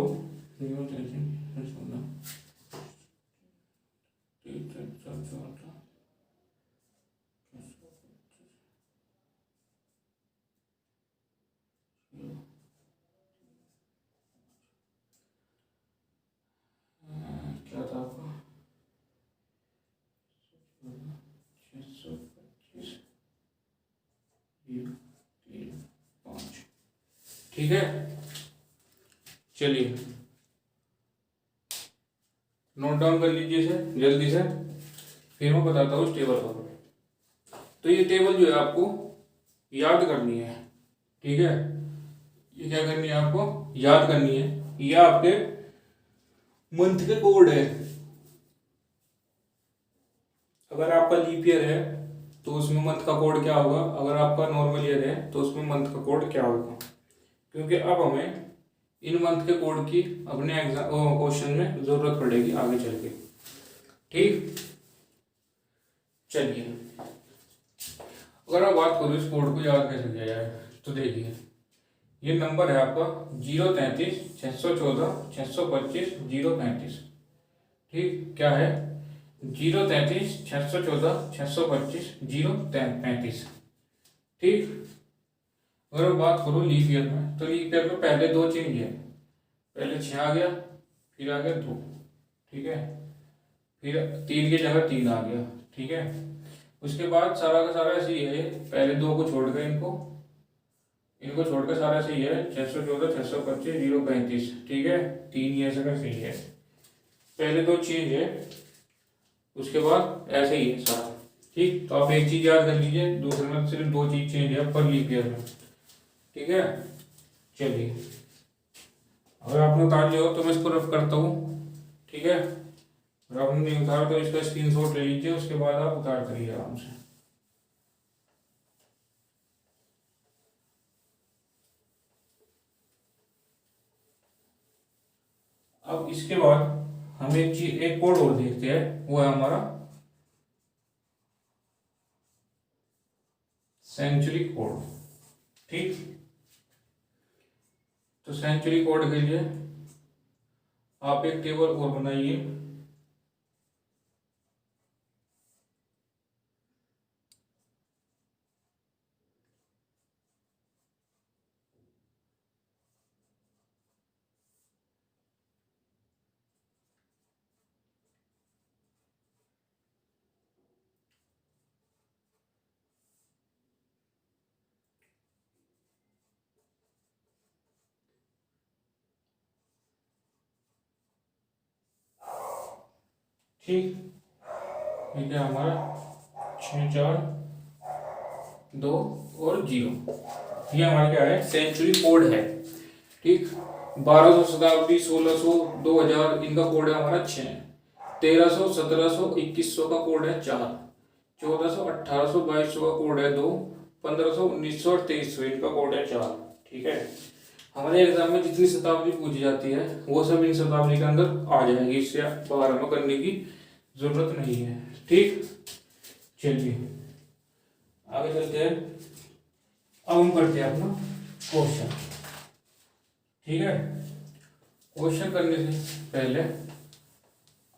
क्या था आपका 625 3 5। ठीक है, चलिए नोट डाउन कर लीजिए इसे जल्दी से, फिर मैं बताता हूँ इस टेबल को। तो ये टेबल जो है आपको याद करनी है, ठीक है। ये क्या करनी है, आपको याद करनी है। ये आपके मंथ के कोड है। अगर आपका लीप ईयर है तो उसमें मंथ का कोड क्या होगा, अगर आपका नॉर्मल ईयर है तो उसमें मंथ का कोड क्या होगा। क्योंकि अब हमें इन मंथ के कोड की अपने एग्जाम क्वेश्चन में जरूरत पड़ेगी आगे चल के। ठीक, चलिए अगर आप बात करो इस कोड को याद कैसे किया जाए, तो देखिए ये नंबर है आपका 033 614 625 ठीक, क्या है 033 614 625 ठीक। अगर बात करो लीप ईयर में, तो लीप ईयर में पहले दो चेंज है, पहले 6 आ गया, फिर आ गया 2, ठीक है, फिर 3 की जगह 3 आ गया, ठीक है। उसके बाद सारा का सारा ऐसे ही है, पहले 2 को छोड़कर इनको छोड़कर सारा सही है 614 625 035, ठीक है, 3 ये ऐसा सही है, पहले 2 चेंज है, उसके बाद ऐसे ही है सारा, ठीक। तो आप एक चीज याद कर लीजिए, दूसरे में सिर्फ 2 चीज चेंज है पर लीप ईयर में, ठीक है। चलिए अगर आपने उतार लिया हो तो मैं इसको रफ करता हूँ, ठीक है। अगर आपने नहीं उतारा तो इसका स्क्रीनशॉट ले लीजिए, उसके बाद आप उतार करिए आराम से। अब इसके बाद हम एक चीज एक कोड और देखते हैं, वो है हमारा सेंचुरी कोड, ठीक। तो सेंचुरी कोड के लिए आप एक टेबल और बनाइए, ठीक। ठीक है, हमारा 6 4 2 और 0, ये हमारा क्या है सेंचुरी कोड है, ठीक। 1200 शताब्दी 1600 2000 इनका कोड है हमारा 6, 1300 1700 2100 का कोड है 4, 1400 1800 2200 का कोड है 2, 1500 1900 और 2300 इनका कोड है 4, ठीक है। हमारे एग्जाम में जितनी शताब्दी पूछी जाती है वो सब इन शताब्दी के अंदर आ जाएगी, इससे बाहर में करने की जरूरत नहीं है, ठीक। चलिए आगे चलते हैं, अब हम करते हैं अपना क्वेश्चन, ठीक है। क्वेश्चन करने से पहले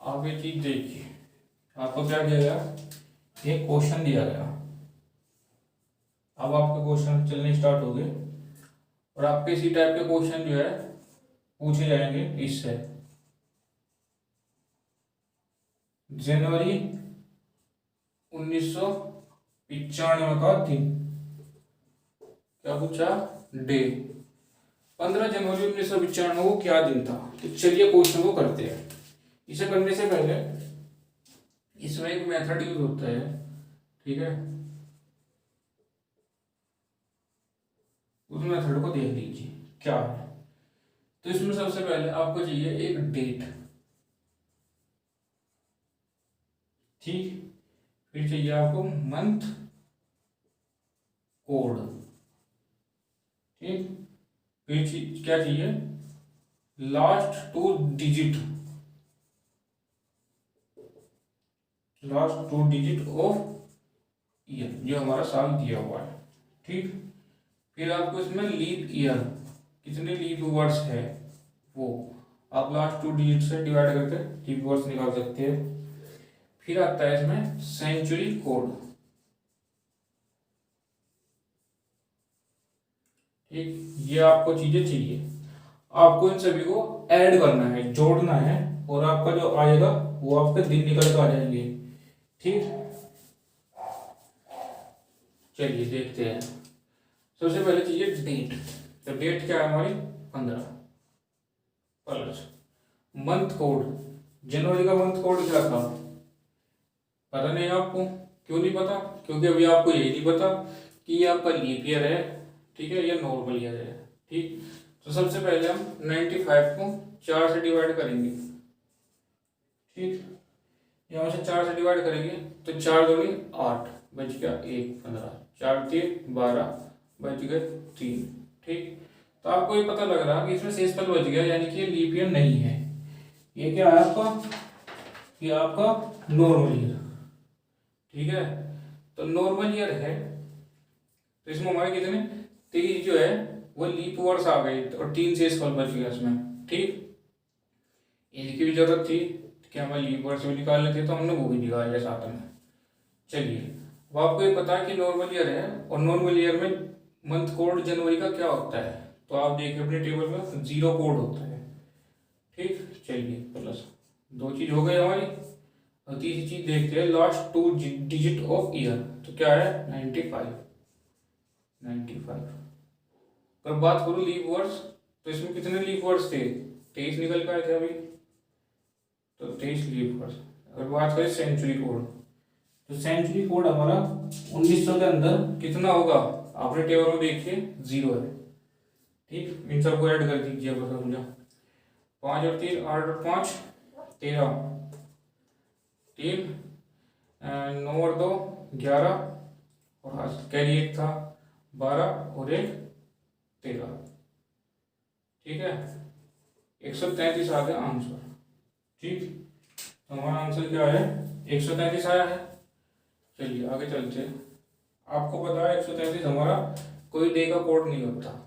आप ये चीज देखिए, आपको क्या दिया गया, एक क्वेश्चन दिया गया। अब आपके क्वेश्चन चलने स्टार्ट हो गए और आपके इसी टाइप के क्वेश्चन जो है पूछे जाएंगे इससे। जनवरी 1995 का दिन, क्या पूछा, डे 15 जनवरी 1995 को क्या दिन था। तो चलिए क्वेश्चन को करते हैं। इसे करने से पहले इसमें एक मेथड यूज होता है, ठीक है, उस मेथड को देख लीजिए क्या है। तो इसमें सबसे पहले आपको चाहिए एक डेट, ठीक, फिर चाहिए आपको मंथ कोड, ठीक, फिर क्या चाहिए, लास्ट 2 डिजिट, ऑफ ईयर जो हमारा साल दिया हुआ है, ठीक। फिर आपको इसमें लीप ईयर कितने लीप वर्ष है वो आप लास्ट 2 डिजिट से डिवाइड करके लीप वर्ष निकाल सकते हैं। फिर आता है इसमें सेंचुरी कोड। ठीक, ये आपको चीजें चाहिए, आपको इन सभी को ऐड करना है, जोड़ना है, और आपका जो आएगा वो आपके दिन निकल कर आ जाएंगे। ठीक, चलिए देखते हैं। सबसे पहले चाहिए डेट। तो डेट क्या है हमारी 15 प्लस मंथ कोड। जनवरी का मंथ कोड क्या था पता नहीं आपको। क्यों नहीं पता? क्योंकि अभी आपको यही नहीं पता कि ये आपका लीप ईयर है, ठीक है, या नॉर्मल ईयर है। ठीक, तो सबसे पहले हम 95 को 4 से डिवाइड करेंगे। ठीक, यहाँ से 4 से डिवाइड करेंगे तो 4 दूनी 8, बच गया 1 15, 4 3 12, बच गए 3। ठीक, तो आपको ये पता लग रहा कि इसमें शेषफल बच गया, यानी कि ये लीप ईयर नहीं है। ये क्या है आपका? ये आपका नॉर्मल ईयर। ठीक है, तो नॉर्मल ईयर है तो इसमें हमारे कितने 23 जो है वो लीप वर्ष आ गए और 3 शेषफल बच गया इसमें। ठीक, इनकी भी जरूरत थी कि हमें लीप वर्ष भी निकालने थे तो हमने वो भी निकाल लिया साथ में। चलिए, अब आपको ये पता है कि नॉर्मल ईयर है, और नॉर्मल ईयर में मंथ कोड जनवरी का क्या होता है, तो आप देखिए अपने टेबल में 0 कोड होता है। ठीक, चलिए प्लस 2 चीज हो गई हमारी। और तीसरी चीज देखते हैं लास्ट 2 डिजिट ऑफ ईयर, तो क्या है 95। अगर बात करूं लीप वर्ष, तो इसमें कितने लीप वर्ष थे 23 निकल के आए थे अभी, तो 23 लीप वर्ष। अगर बात करें सेंचुरी कोड, तो सेंचुरी कोड हमारा 1900 के अंदर कितना होगा आपने टेबल में देखिए 0 है। ठीक, इन सबको ऐड कर दीजिए बस समझा। 5 और 3 8 और 5 13, 3 9 और 2 11, और आज कैरी 1 था 12 और 1 13। ठीक है, 133 आ गया आंसर। ठीक, तो हमारा आंसर क्या है 133 आया है। चलिए आगे चलते हैं। आपको पता है 133 हमारा कोई डे का कोड नहीं होता।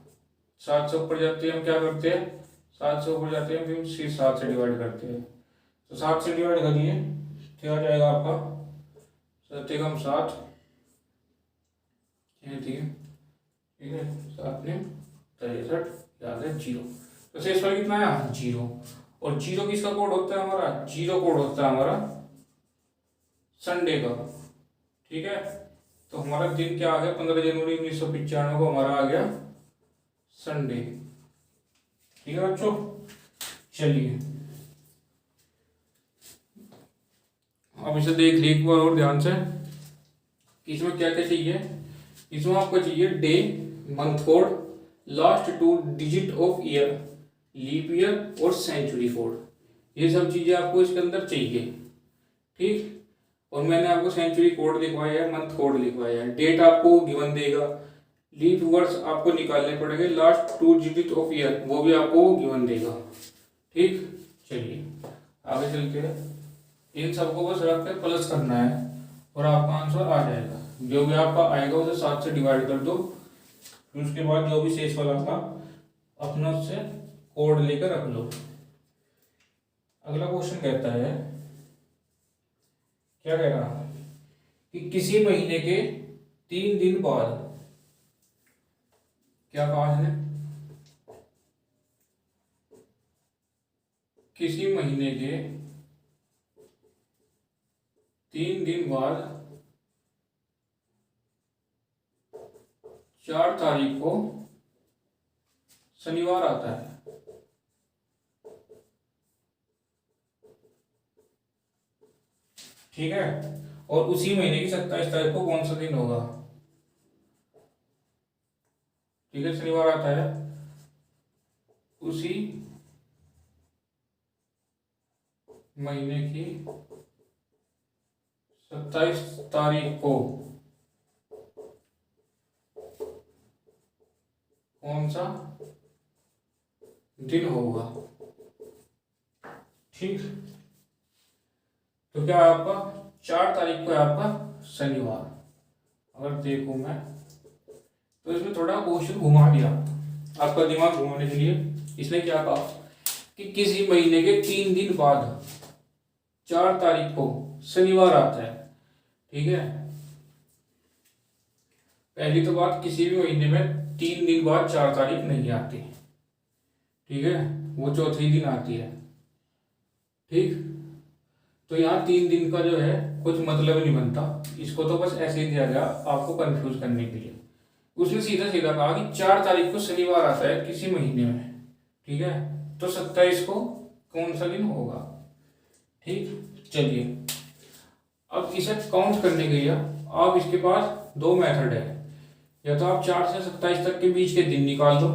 7 से ऊपर जाते हैं हम क्या करते हैं, 7 से ऊपर जाते हैं फिर 7 से डिवाइड करते हैं। तो 7 से डिवाइड करिए क्या आ जाएगा आपका 7 एकम 7, ठीक है 7 ने 63, याद है 0। तो शेषफल कितना आया 0। और 0 किसका कोड होता है हमारा, 0 कोड होता है हमारा संडे का। ठीक है, तो हमारा दिन क्या आ गया 15 जनवरी 1995 को हमारा आ गया संडे। ठीक है बच्चों, चलिए अब इसे देख लीजिए एक बार और ध्यान से कि इसमें क्या क्या चाहिए। इसमें आपको चाहिए day, month code, last 2 digit of year, leap year और सेंचुरी कोड। ये सब चीजें आपको इसके अंदर चाहिए। ठीक, और मैंने आपको सेंचुरी कोड लिखवाया है, मंथ कोड लिखवाया है, डेट आपको गिवन देगा, लीप वर्ष आपको निकालने पड़ेंगे, लास्ट 2 डिजिट ऑफ ईयर वो भी आपको गिवन देगा। ठीक, चलिए आगे चलते हैं। इन सबको बस रख कर प्लस करना है और आपका आंसर आ जाएगा। जो भी आपका आएगा उसे 7 से डिवाइड कर दो, फिर उसके बाद जो भी शेष वाला था अपना उससे कोड लेकर रख लो। अगला क्वेश्चन कहता है, क्या कह रहा है कि किसी महीने के 3 दिन बाद, क्या कहा है, किसी महीने के 3 दिन बाद 4 तारीख को शनिवार आता है। ठीक है, और उसी महीने की 27 तारीख को कौन सा दिन होगा। ठीक है, शनिवार आता है, उसी महीने की 27 तारीख को कौन सा दिन होगा। ठीक, तो क्या है आपका 4 तारीख को है आपका शनिवार। अगर देखूं मैं तो इसमें थोड़ा क्वेश्चन घुमा दिया आपका दिमाग घुमाने के लिए। इसने क्या कहा कि किसी महीने के 3 दिन बाद 4 तारीख को शनिवार आता है। ठीक है, पहली तो बात, किसी भी महीने में 3 दिन बाद 4 तारीख नहीं आती। ठीक है, वो चौथे दिन आती है। ठीक, तो यहाँ 3 दिन का जो है कुछ मतलब नहीं बनता, इसको तो बस ऐसे ही दिया गया आपको कंफ्यूज करने के लिए। उसने सीधा सीधा कहा कि 4 तारीख को शनिवार आता है किसी महीने में। ठीक है, तो 27 को कौन सा दिन होगा। ठीक, चलिए अब इसे काउंट करने के लिए आप इसके पास 2 मेथड है। या तो आप 4 से 27 तक के बीच के दिन निकाल दो,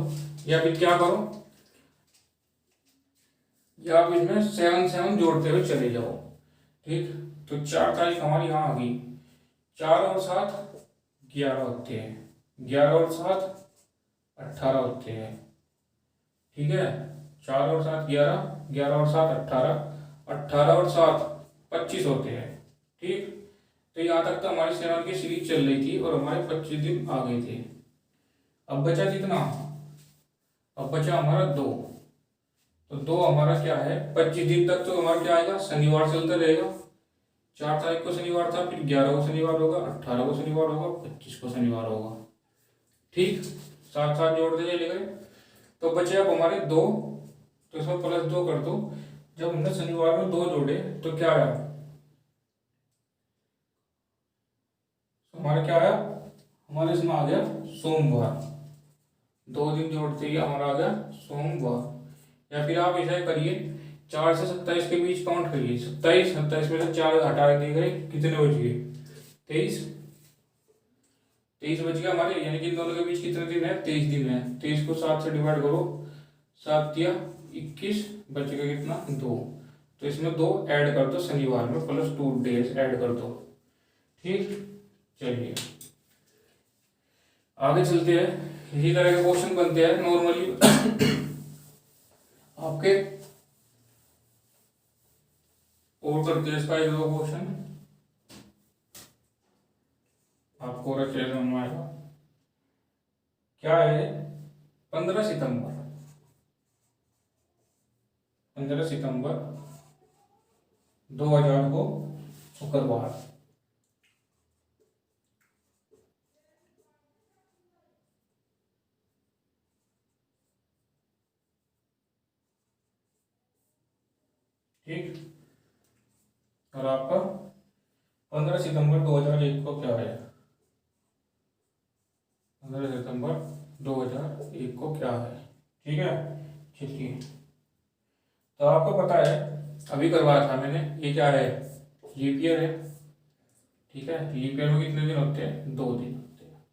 या फिर क्या करो, या आप इसमें 7 जोड़ते हुए चले जाओ। ठीक, तो 4 तारीख हमारी यहाँ आ गई। 4 और 7 11 होते हैं, 11 और 7 18 होते हैं। ठीक है, 4 और 7 11, 11 और 7 18, 18 और 7 25 होते हैं। ठीक, तो यहाँ तक तो हमारी 7 की सीरीज चल रही थी और हमारे 25 दिन आ गए थे। अब बचा कितना, अब बचा हमारा 2। तो 2 हमारा क्या है, 25 दिन तक तो हमारा क्या आएगा, शनिवार चलता रहेगा। 4 तारीख को शनिवार था, फिर 11 को शनिवार होगा, 18 को शनिवार होगा, 25 को शनिवार होगा। ठीक, साथ साथ जोड़ते चले गए। तो बचे अब हमारे 2, तो इसमें +2 कर दो। जब हमने शनिवार में 2 जोड़े तो क्या आया, हमारा क्या आया, हमारे इसमें आ गया सोमवार। 2 दिन जोड़ते ही हमारा आ गया सोमवार। या फिर आप ऐसा करिए, 4 से 27 के बीच काउंट करिए। 27 में से 4 हटा दिए गए, कितने बच गए, 23 बच गया हमारे, यानी कि इन दोनों के बीच कितने दिन है, 23 दिन है। 23 को 7 से डिवाइड करो, 7 या 21, बच गया कितना, 2। तो इसमें 2 ऐड कर दो, शनिवार में +2 डेज ऐड कर दो। ठीक, चलिए आगे चलते हैं। इसी तरह के क्वेश्चन बनते हैं नॉर्मली आपके, और करते हैं इसका 1-2 क्वेश्चन आपको और अच्छे समझ में आएगा। क्या है, 15 सितंबर 2000 को शुक्रवार। ठीक, और आपका 15 सितंबर 2001 को क्या है, 15 सितंबर 2001 को क्या है। ठीक है, चलिए, तो आपको पता है अभी करवाया था मैंने, ये क्या है, लीप ईयर है। ठीक है, लीप ईयर में कितने दिन होते हैं, 2 दिन होते हैं।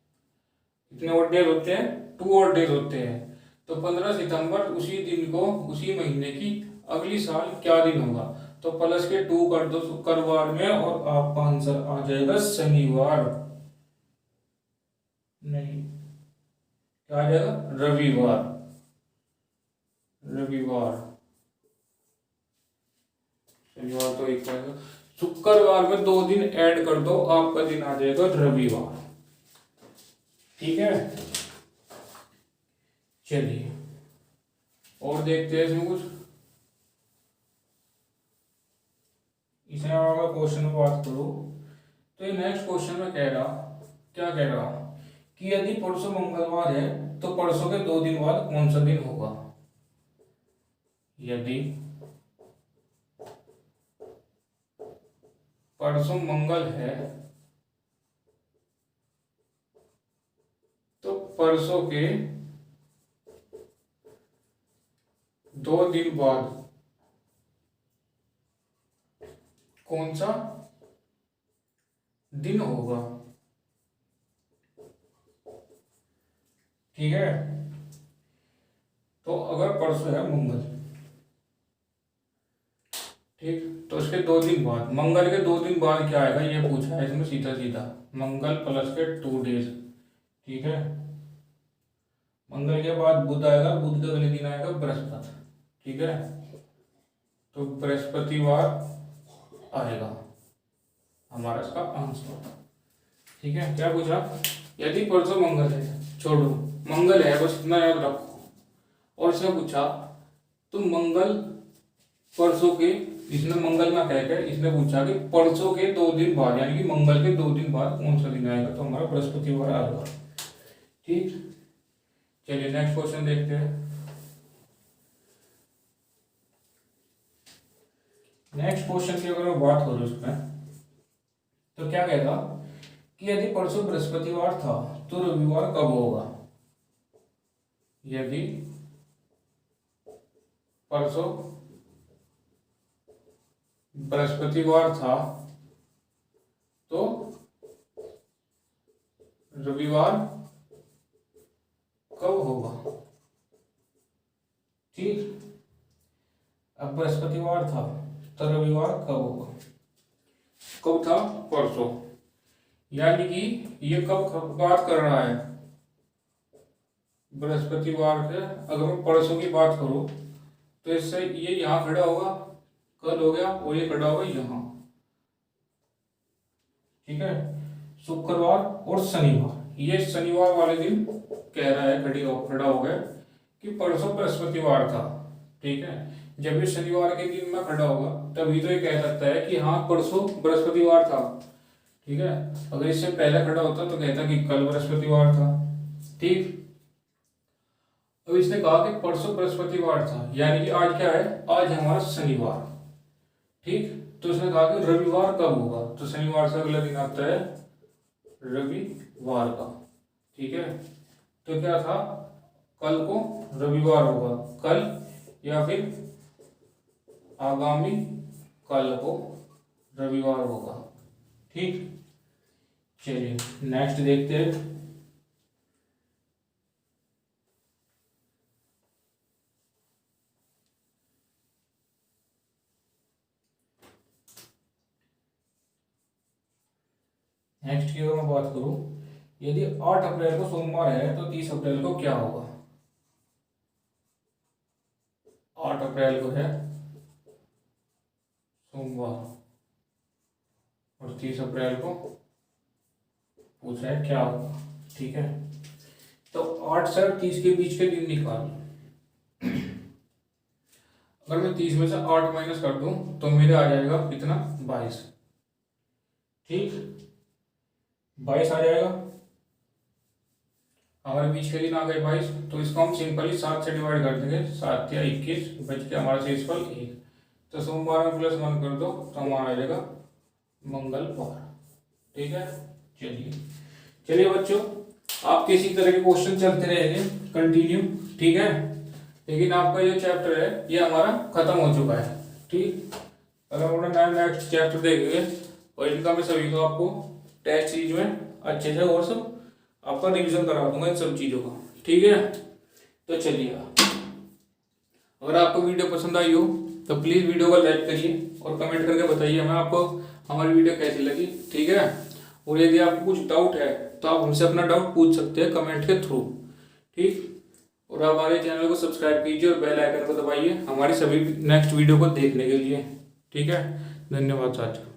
कितने और डेज होते हैं, 2 और डेज होते हैं। तो 15 सितंबर उसी दिन को, उसी महीने की अगली साल क्या दिन होगा, तो +2 कर दो शुक्रवार में और आपका आंसर आ जाएगा शनिवार, नहीं क्या आ जाएगा, रविवार। शनिवार तो एक आएगा, शुक्रवार में 2 दिन ऐड कर दो, आपका दिन आ जाएगा रविवार। ठीक है, चलिए और देखते हैं इसमें कुछ। इसमें अगर क्वेश्चन में बात करूं तो ये नेक्स्ट क्वेश्चन में क्या कह रहा कि यदि परसों मंगलवार है तो परसों के 2 दिन बाद कौन सा दिन होगा। यदि परसों मंगल है तो परसों के 2 दिन बाद कौन सा दिन होगा। ठीक है, तो अगर परसों है मंगल, ठीक, तो उसके 2 दिन बाद, मंगल के 2 दिन बाद क्या आएगा ये पूछा है इसमें, सीधा सीधा मंगल प्लस के 2 डेज। ठीक है, मंगल के बाद बुध आएगा, बुध के अगले दिन आएगा बृहस्पति। ठीक है, तो बृहस्पतिवार आएगा हमारा इसका आंसर। ठीक है, क्या पूछा, यदि परसों मंगल है, छोड़ो, मंगल है बस इतना याद रखो। और इसने पूछा तो मंगल परसों के, इसने मंगल ना कह के इसने पूछा कि परसों के 2 दिन बाद यानी कि मंगल के 2 दिन बाद कौन सा दिन आएगा, तो हमारा बृहस्पतिवार आएगा। ठीक, चलिए नेक्स्ट क्वेश्चन देखते हैं। नेक्स्ट क्वेश्चन की अगर मैं बात करूं इसमें तो क्या कहेगा कि यदि परसों बृहस्पतिवार था तो रविवार कब होगा। यदि परसों बृहस्पतिवार था तो रविवार कब होगा। ठीक, अब बृहस्पतिवार था तो रविवार कब होगा। कब था, परसों, यानी कि ये कब बात कर रहा है, बृहस्पतिवार के। अगर मैं परसों की बात करूं तो इससे ये यहाँ खड़ा होगा, कल हो गया, और ये खड़ा होगा यहाँ। ठीक है, शुक्रवार और शनिवार, ये शनिवार वाले दिन कह रहा है खड़ा हो गया कि परसों बृहस्पतिवार था। ठीक है, जब ये शनिवार के दिन में खड़ा होगा तभी तो ये कह सकता है कि हाँ परसों बृहस्पतिवार था। ठीक है, अगर इससे पहले खड़ा होता तो कहता कि कल बृहस्पतिवार था। ठीक, अब इसने कहा कि परसों बृहस्पतिवार था यानी कि आज क्या है, आज हमारा शनिवार। ठीक, तो उसने कहा कि रविवार कब होगा, तो शनिवार से अगला दिन आता है रविवार का। ठीक है, तो क्या था, कल को रविवार होगा, कल या फिर आगामी कल को रविवार होगा। ठीक, चलिए नेक्स्ट देखते हैं। नेक्स्ट की अगर मैं बात करूं, यदि 8 अप्रैल को सोमवार है तो 30 अप्रैल को क्या होगा। 8 अप्रैल को है सोमवार और 30 अप्रैल को पूछा है क्या होगा। ठीक है, तो 8 से 30 के बीच के दिन निकाल। अगर मैं 30 में से 8 माइनस कर दूं तो मेरे आ जाएगा कितना, 22। ठीक, 22 आ जाएगा, हमारे बीच के दिन आ गए 22, तो इसको हम सिंपली 7 से डिवाइड कर देंगे, 7 या 21, बच के हमारा शेषफल 1। तो सोमवार में +1 कर दो तो हमारा आ जाएगा मंगलवार। ठीक है, चलिए बच्चों, आपके इसी तरह के क्वेश्चन चलते रहेंगे कंटिन्यू। ठीक है, लेकिन आपका जो चैप्टर है ये हमारा खत्म हो चुका है। ठीक, अगर हम अपना नेक्स्ट चैप्टर देखेंगे और इनका मैं सभी को आपको टेस्ट सीरीज में अच्छे से और सब आपका रिवीजन करा दूंगा इन सब चीज़ों का। ठीक है, तो चलिए, अगर आपको वीडियो पसंद आई हो तो प्लीज़ वीडियो को लाइक करिए और कमेंट करके बताइए हमें आपको हमारी वीडियो कैसी लगी। ठीक है, और यदि आपको कुछ डाउट है तो आप हमसे अपना डाउट पूछ सकते हैं कमेंट के थ्रू। ठीक, और हमारे चैनल को सब्सक्राइब कीजिए और बेल आइकन को दबाइए हमारी सभी नेक्स्ट वीडियो को देखने के लिए। ठीक है, धन्यवाद साथियों।